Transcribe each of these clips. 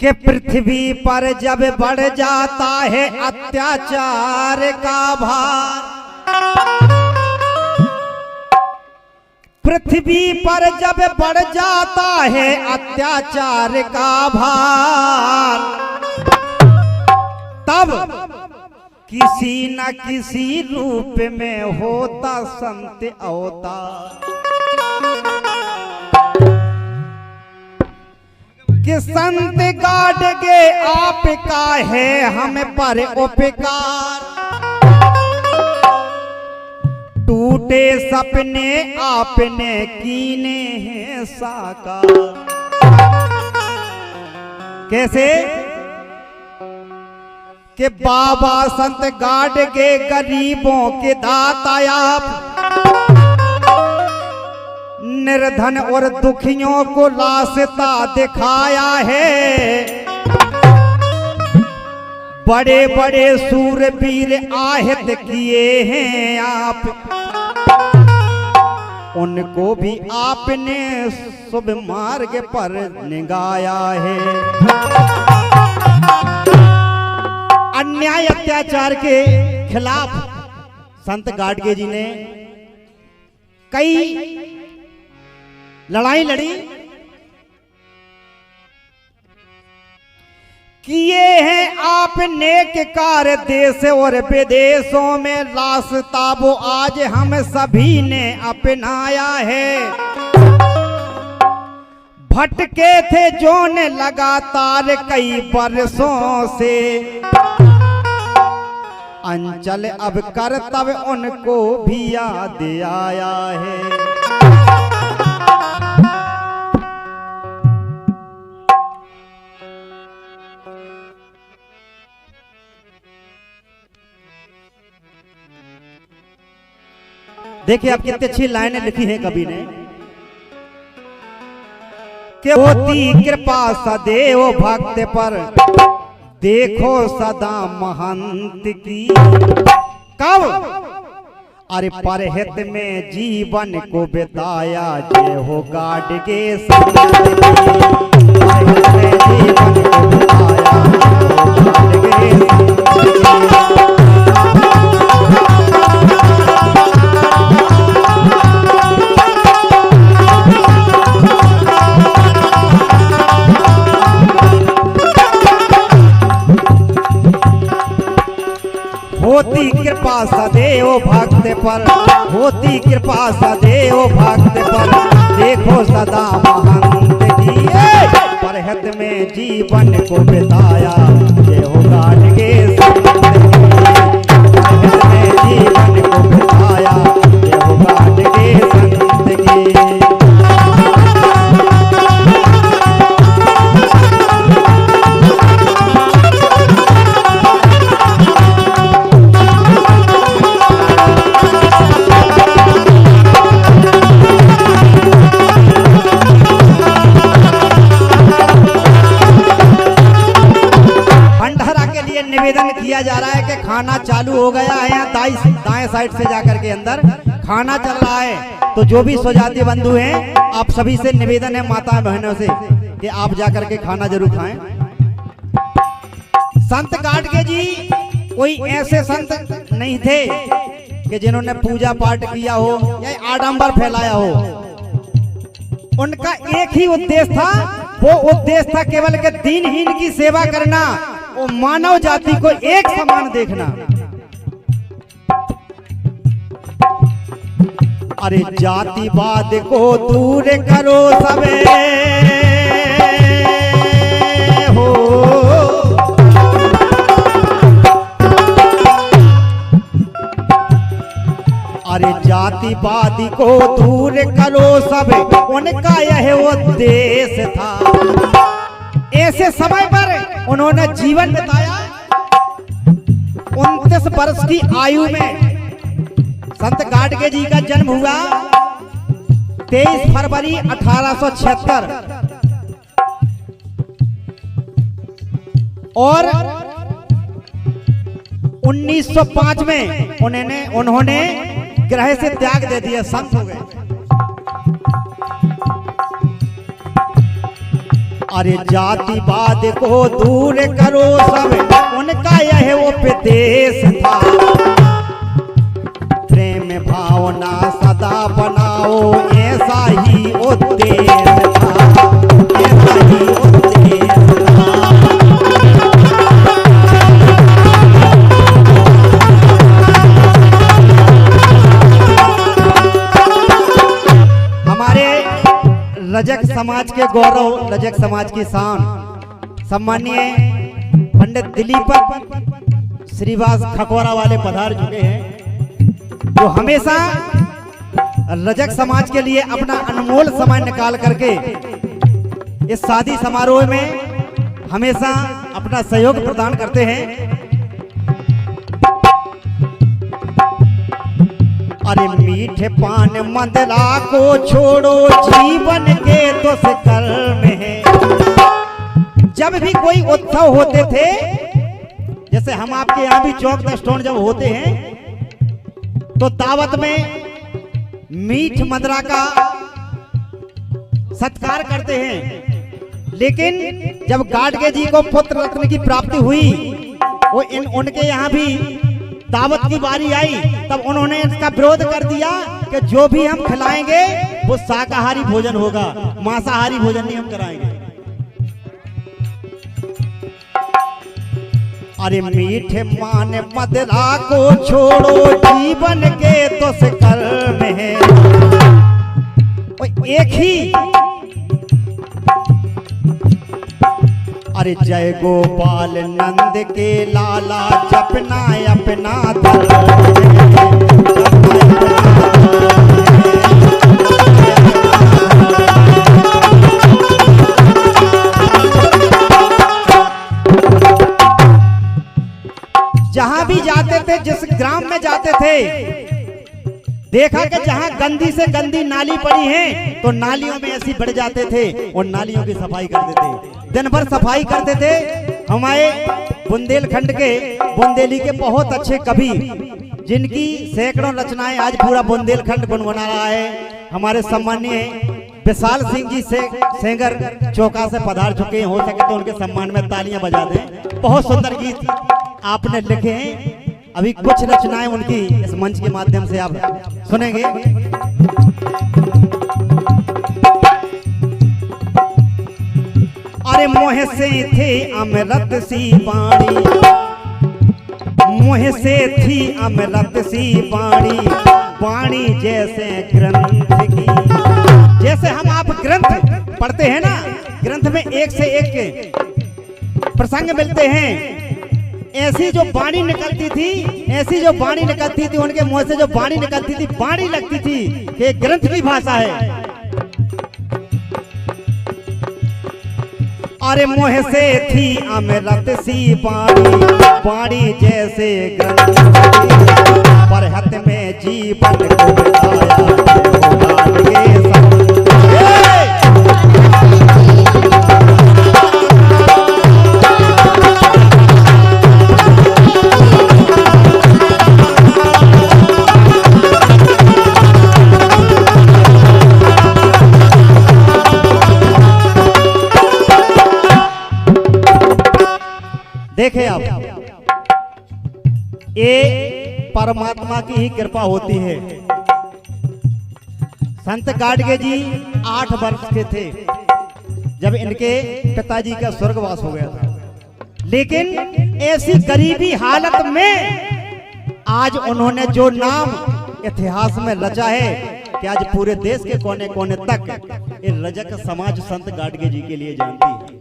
कि पृथ्वी पर जब बढ़ जाता है अत्याचार का भार, पृथ्वी पर जब बढ़ जाता है अत्याचार का भार, तब किसी न किसी रूप में होता संत अवतार। कि संत गाड़गे आपका है हम पर उपकार, टूटे सपने आपने कीने हैं साकार। कैसे कि बाबा संत गाड़गे गरीबों के दाता आप, निर्धन और दुखियों को रास्ता दिखाया है। बड़े बड़े सूरवीर आहित किए हैं आप, उनको भी आपने शुभ मार्ग पर निगाया है। अन्याय अत्याचार के खिलाफ संत गाडगे जी ने कई लड़ाई लड़ी, किए हैं आप नेक कार्य देश और विदेशों में, रास्ता वो आज हम सभी ने अपनाया है। भटके थे जो ने लगातार कई वर्षों से, अंचल अब कर्तव्य उनको भी याद आया है। देखिए आप कितनी अच्छी लाइनें लिखी हैं कवि ने कि होती कृपा सदैव भक्त पर, देखो सदा महंत की। कब? अरे परहित में जीवन को बिताया, जय हो गाडगे संत की। परहित में जीवन को बिताया, जय हो गाडगे संत की। होती कृपा सदैव भक्त पर, होती कृपा सदैव भक्त पर, देखो सदा महंत की। परहित में जीवन को बिताया, जय हो गाडगे संत की। परहित में जीवन को बिताया, जय हो गाडगे संत की। निवेदन किया जा रहा है कि खाना चालू हो गया है, यहाँ दाएं साइड से जाकर के अंदर खाना चल रहा है। तो जो भी स्वजाति बंधु हैं, आप सभी से निवेदन है माता बहनों से कि आप जाकर के खाना जरूर खाएं। संत गाडगे जी कोई ऐसे संत नहीं थे कि जिन्होंने पूजा पाठ किया हो या आडंबर फैलाया हो। उनका एक ही उद्देश्य था, वो उद्देश्य था केवल के दीनहीन की सेवा करना और मानव जाति को एक समान देखना। अरे जातिवाद को दूर करो सबे हो, अरे जातिवादी को दूर करो सबे, उनका यह उद्देश्य था। ऐसे समय पर उन्होंने जीवन बिताया। 29 वर्ष की आयु में संत गाडगे जी का जन्म हुआ 23 फरवरी 1876 और 1905 में उन्होंने ग्रह से त्याग दे दिया, संत हो गए। अरे जातिवाद को दूर करो सब, उनका यह उपदेश था। प्रेम भावना सदा बनाओ, ऐसा ही उद्देश्य था, ऐसा ही उद्देश्य था। हमारे रजक समाज के गौरव, रजक समाज की शान सम्मानीय पंडित दिलीप श्रीवास खकौरा वाले पधार चुके हैं, जो हमेशा रजक समाज के लिए अपना अनमोल समय निकाल करके इस शादी समारोह में हमेशा अपना सहयोग प्रदान करते हैं। अरे मीठे पान मंदला को छोड़ो, जीवन के दुष्कर्म है। जब भी कोई उत्सव होते थे, जैसे हम आपके यहाँ भी चौक द स्टोन जब होते हैं, तो दावत में मीठ मदरा का सत्कार करते हैं। लेकिन जब गाडगे जी को पुत्र रत्न की प्राप्ति हुई, वो उनके यहाँ भी दावत की बारी आई, तब उन्होंने इसका विरोध कर दिया कि जो भी हम खिलाएंगे वो शाकाहारी भोजन होगा, मांसाहारी भोजन नहीं हम कराएंगे। अरे मीठे मान मदरा को छोड़ो, जीवन के दुष्कर्म है। एक ही अरे जय गोपाल नंद के लाला, जपना अपना धर्म जहां भी जाते थे, जिस ग्राम में जाते थे, देखा कि जहां गंदी से गंदी नाली पड़ी है तो नालियों में ऐसी बढ़ जाते थे और नालियों की सफाई करते थे, दिन भर सफाई करते थे। हमारे बुंदेलखंड के, बुंदेली के बहुत अच्छे कवि, जिनकी सैकड़ों रचनाएं आज पूरा बुंदेलखंड गुनगुना रहा है, हमारे सम्मानीय विशाल सिंह जी से सेंगर चौका से पधार चुके हैं। हो सके तो उनके सम्मान में तालियां बजा दें। बहुत सुंदर गीत आपने लिखे हैं, अभी कुछ रचनाएं उनकी इस मंच के माध्यम से आप सुनेंगे। अरे मोह से थे अमृत सी वाणी, मोह से थी अमृत सी वाणी, वाणी जैसे ग्रंथ की। जैसे हम आप ग्रंथ पढ़ते हैं ना, ग्रंथ में एक से एक प्रसंग मिलते हैं, ऐसी जो वाणी निकलती थी, ऐसी जो वाणी निकलती थी, उनके मुंह से जो वाणी निकलती थी, वाणी लगती थी कि ग्रंथ की भाषा है। अरे मोह से थी अमृत सी वाणी, वाणी जैसे ग्रंथ, पर हाथ में जीवन को बिताया के संग। देखें आप, ये परमात्मा की ही कृपा होती है। संत गाडगे जी 8 वर्ष के थे जब इनके पिताजी का स्वर्गवास हो गया था, लेकिन ऐसी गरीबी हालत में आज उन्होंने जो नाम इतिहास में रचा है कि आज पूरे देश के कोने कोने तक ये रजक समाज संत गाडगे जी के लिए जानती है।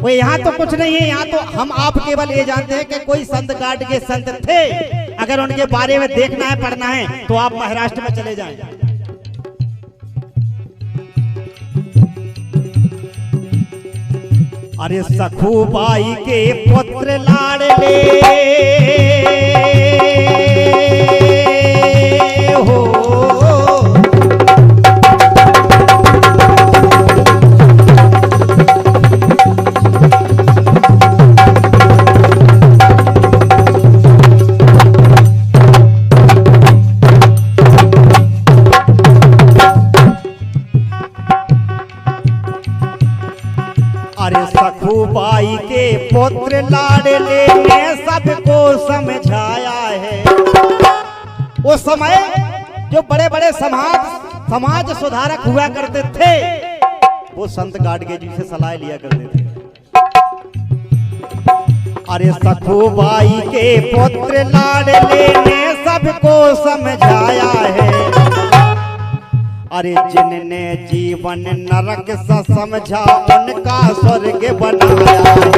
वो यहाँ तो कुछ नहीं है, यहाँ तो हम आप केवल ये जानते हैं कि कोई संत गाडगे संत थे। अगर उनके बारे में देखना है, पढ़ना है, तो आप महाराष्ट्र में चले जाएं। अरे सखूबाई के पुत्र लाडले हो, सखुबाई के पुत्र लाडले ने सबको समझाया है। उस समय जो बड़े बड़े समाज सुधारक हुआ करते थे वो संत गाडगे जी से सलाह लिया करते थे। अरे सखुबाई के पुत्र लाडले ने सबको समझाया है। अरे जिनने जीवन नरक सा समझा उनका स्वर्ग बनाया है।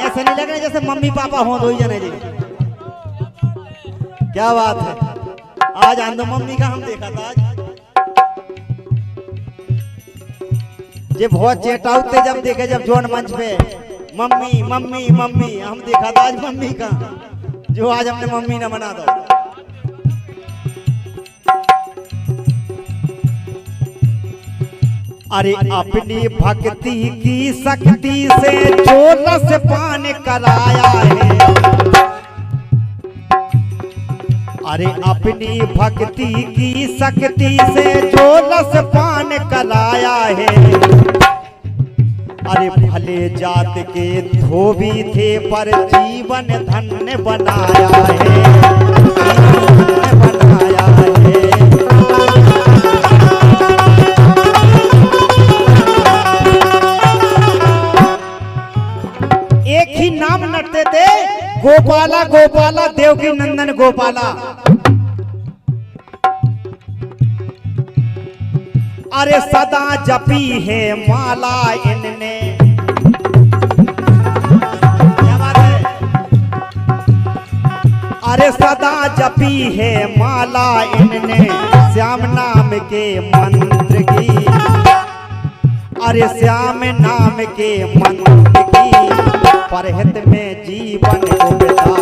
ऐसा नहीं लग रहा जैसे मम्मी पापा हो दो ही जने जी। क्या बात है, आज आंदो मम्मी का हम देखा था। आज ये बहुत चेटाउते जब देखे जब जोन मंच पे मम्मी मम्मी मम्मी हम देखा था। आज मम्मी का जो आज हमने मम्मी ना बना दो। अरे अपनी भक्ति की शक्ति से जो रस पान कराया है। अरे अपनी भक्ति की शक्ति से जो रस पान कराया है। अरे भले जात के धोबी थे पर जीवन धन्य बनाया है। बनाया है। एक ही नाम नटते थे, गोपाला गोपाला देवकी नंदन गोपाला। अरे सदा जपी है माला इनने। क्या बात है? अरे सदा जपी है माला इनने श्याम नाम के मंत्र की। अरे श्याम नाम के मंत्र की परहित में जीवन को बिता